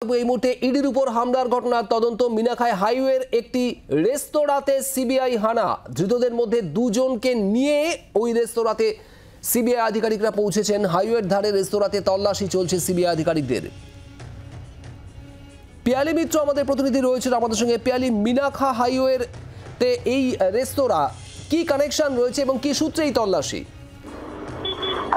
এই মুহূর্তে ইডির উপর হামলার ঘটনার তদন্ত। মিনাখায় হাইওয়ের একটি রেস্তোরাঁতে সিবিআই হানা। ধৃতদের মধ্যে দুজনকে নিয়ে ওই রেস্তোরাঁতে সিবিআই আধিকারিকরা পৌঁছেছেন। হাইওয়ের ধারে রেস্তোরাঁতে তল্লাশি চলছে সিবিআই আধিকারিকদের। পিয়ালি মিত্র আমাদের প্রতিনিধি রয়েছেন আমাদের সঙ্গে। পিয়ালি, মিনাখা হাইওয়ের তে এই রেস্তোরাঁ কি কানেকশন রয়েছে এবং কি সূত্রে এই তল্লাশি?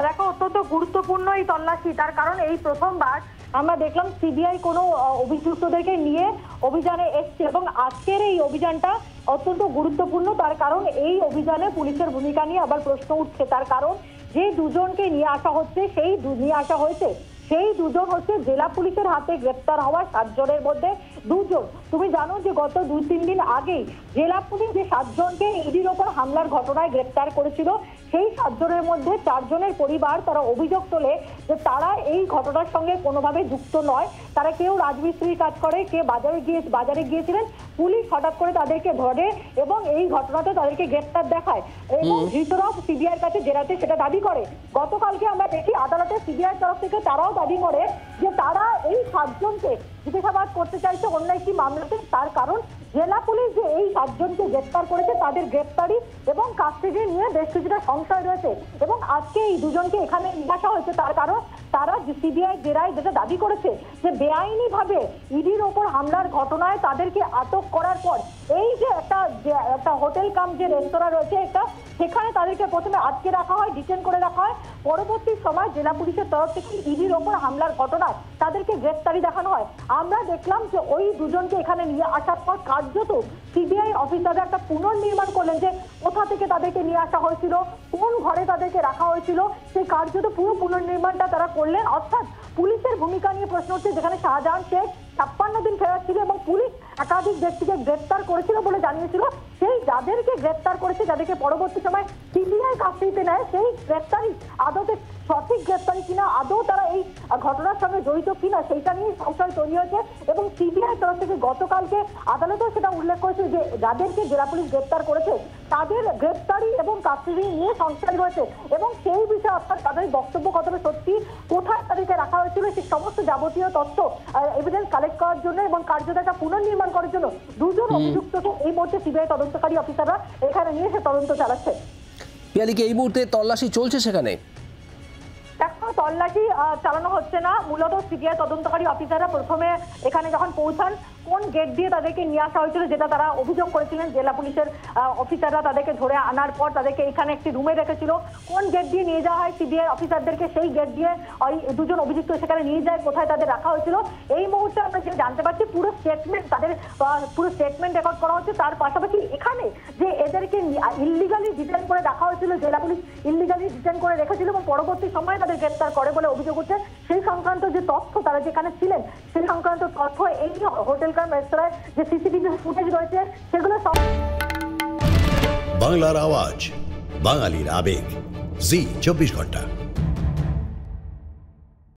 দেখো, অত্যন্ত গুরুত্বপূর্ণ এই তল্লাশি। তার কারণ এই প্রথমবার আমরা দেখলাম সিবিআই কোনো অভিযুক্তদেরকে নিয়ে অভিযানে এসছে এবং আজকের এই অভিযানটা অত্যন্ত গুরুত্বপূর্ণ। তার কারণ এই অভিযানে পুলিশের ভূমিকা নিয়ে আবার প্রশ্ন উঠছে। তার কারণ যে দুজনকে নিয়ে আসা হচ্ছে সেই দুজন হচ্ছে জেলা পুলিশের হাতে গ্রেপ্তার হওয়া 7 জনের মধ্যে 2 জন। তুমি জানো যে গত 2-3 দিন আগেই জেলা পুলিশ যে 7 জনকে ইডির ওপর হামলার ঘটনায় গ্রেপ্তার করেছিল, সেই 7 জনের মধ্যে 4 জনের পরিবার তারা অভিযোগ তোলে যে তারা এই ঘটনার সঙ্গে কোনোভাবে যুক্ত নয়। তারা কেউ রাজমিস্ত্রির কাজ করে, কে বাজারে গিয়েছিলেন। পুলিশ হঠাৎ করে তাদেরকে ধরে এবং এই ঘটনাতে তাদেরকে গ্রেপ্তার দেখায় এবং ধৃতরাও সিবিআইয়ের কাছে জেরাতে সেটা দাবি করে। গতকালকে আমরা দেখি আদালতে সিবিআইয়ের তরফ থেকে তারাও দাবি করে যে তারা এই 7 জনকে জিজ্ঞাসাবাদ করতে চাইছে অন্য একটি মামলাতে। তার কারণ জেলা পুলিশ যে এই 7 জনকে গ্রেপ্তার করেছে তাদের গ্রেপ্তারি এবং কাস্টাডি নিয়ে বেশ কিছুটা সংশয় রয়েছে এবং আজকে এই দুজনকে এখানে নিয়ে আসা হয়েছে। তার কারণ তারা সিবিআই জেরায় যেটা দাবি করেছে যে বেআইনি ভাবে ইডির ওপর হামলার ঘটনায় তাদেরকে আটক করার পর এই যে একটা হোটেল কাম যে রেস্তোরাঁ রয়েছে একটা, সেখানে তাদেরকে প্রথমে আটকে রাখা হয়, ডিটেন করে রাখা হয়। পরবর্তী সময় জেলা পুলিশের তরফ থেকে ইডির ওপর হামলার ঘটনায় তাদেরকে গ্রেপ্তারি দেখানো হয়। আমরা দেখলাম যে ওই দুজনকে এখানে নিয়ে আসার পর কার্যত সিবিআই অফিসাররা একটা পুনর্নির্মাণ করলেন যে কোথা থেকে তাদেরকে নিয়ে আসা হয়েছিল, কোন ঘরে তাদেরকে রাখা হয়েছিল, সেই কার্যত পুরো পুনর্নির্মাণটা তারা করলেন। অর্থাৎ পুলিশের ভূমিকা নিয়ে প্রশ্ন হচ্ছে, যেখানে শাহজাহান শেখ 56 দিন ফেরত ছিল এবং পুলিশ একাধিক ব্যক্তিকে গ্রেপ্তার করেছিল বলে জানিয়েছিল, সেই যাদেরকে গ্রেপ্তার করেছে, যাদেরকে পরবর্তী সময় সিবিআই কাস্টডিতে নেয়, সেই গ্রেপ্তারি আদতে সঠিক গ্রেপ্তারি কিনা, আদৌ তারা এই ঘটনার সঙ্গে জড়িত কিনা, সেইটা নিয়ে সংশয় তৈরি হয়েছে এবং সিবিআই তরফ থেকে গতকালকে আদালতেও সেটা উল্লেখ করেছে যে যাদেরকে জেলা পুলিশ গ্রেপ্তার করেছে তাদের গ্রেপ্তারি এবং কাস্টডি নিয়ে সংশয় রয়েছে এবং সেই বিষয়ে অর্থাৎ তাদের বক্তব্য কতটা সত্যি, কোথায় তাদেরকে রাখা হয়েছিল, সেই সমস্ত যাবতীয় তথ্য এভিডেন্স কালেক্ট করার জন্য এবং কার্যটা পুনর্নির্মাণ করার জন্য 2 জন অভিযুক্তকে এই মুহূর্তে সিবিআই তদন্তকারী অফিসাররা এখানে নিয়ে এসে তদন্ত চালাচ্ছে। পিয়ালিকে এই মুহূর্তে তল্লাশি চলছে সেখানে? এখনো তল্লাশি চালানো হচ্ছে না। মূলত সিবিআই তদন্তকারী অফিসাররা প্রথমে এখানে যখন পৌঁছান, কোন গেট দিয়ে তাদেরকে নিয়ে আসা হয়েছিল যেটা তারা অভিযোগ করেছিলেন, জেলা পুলিশের অফিসাররা তাদেরকে ধরে আনার পর তাদেরকে এখানে একটি রুমে রেখেছিল। কোন গেট দিয়ে নিয়ে যাওয়া হয় সিবিআই অফিসারদেরকে, সেই গেট দিয়ে ওই 2 জন অভিযুক্ত সেখানে নিয়ে যায়, কোথায় তাদের রাখা হয়েছিল। এই মুহূর্তে আমরা যেটা জানতে পারছি পুরো স্টেটমেন্ট রেকর্ড করা হচ্ছে। তার পাশাপাশি এখানে যে এদেরকে ইল্লিগালি ডিটেইন করে রাখা হয়েছিল, জেলা পুলিশ ইল্লিগালি ডিটেইন করে রেখেছিল এবং পরবর্তী সময়ে তাদের গ্রেপ্তার করে বলে অভিযোগ হচ্ছে, সেই সংক্রান্ত যে তথ্য তারা যেখানে ছিলেন সেই সংক্রান্ত তথ্য এই হোটেল রেস্তোরাঁয় যে সিসিটিভি ফুটেজ রয়েছে সেগুলো সব। বাংলার আওয়াজ, বাঙালির আবেগ, জি 24 ঘন্টা।